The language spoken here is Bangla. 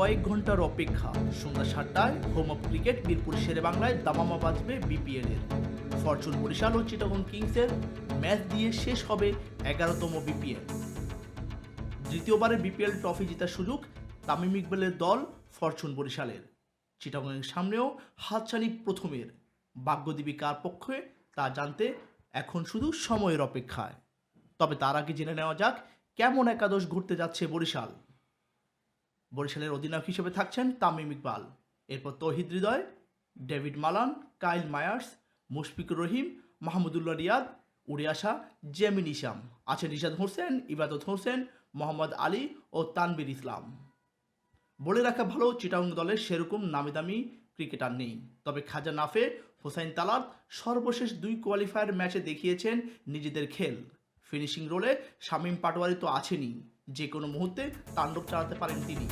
কয়েক ঘন্টার অপেক্ষা। সন্ধ্যা 7টায় হোম অফ ক্রিকেট মিরপুর শেরে বাংলায় দামামা বাজবে বিপিএল এর। ফরচুন বরিশাল ও চিটাগং কিংসের ম্যাচ দিয়ে শেষ হবে 11তম বিপিএল। দ্বিতীয়বারের বিপিএল ট্রফি জেতার সুযোগ তামিম ইকবালের দল ফরচুন বরিশালের। চিটাগংয়ের সামনেও হাতছানি প্রথমের। ভাগ্যদেবী কার পক্ষে তা জানতে এখন শুধু সময়ের অপেক্ষায়। তবে তার আগে জেনে নেওয়া যাক কেমন একাদশ ঘুরতে যাচ্ছে বরিশাল। বরিশালের অধিনায়ক হিসেবে থাকছেন তামিম ইকবাল, এরপর Towhid Hridoy, David Malan, Kyle Mayers, Mushfiqur Rahim, Mahmudullah Riyad, উড়ে আসা জেমিন ইসাম, আছেন রিশাদ হোসেন, ইবাদত হোসেন, মোহাম্মদ আলী ও তানবির ইসলাম। বলে রাখা ভালো, চিটাগং দলের সেরকম নামিদামি ক্রিকেটার নেই। তবে খাজা নাফে, হোসাইন তালাত সর্বশেষ 2 কোয়ালিফায়ার ম্যাচে দেখিয়েছেন নিজেদের খেল। ফিনিশিং রোলে শামীম পাটোয়ারি তো আছেনই, যে কোনো মুহূর্তে তাণ্ডব চালাতে পারেন তিনি।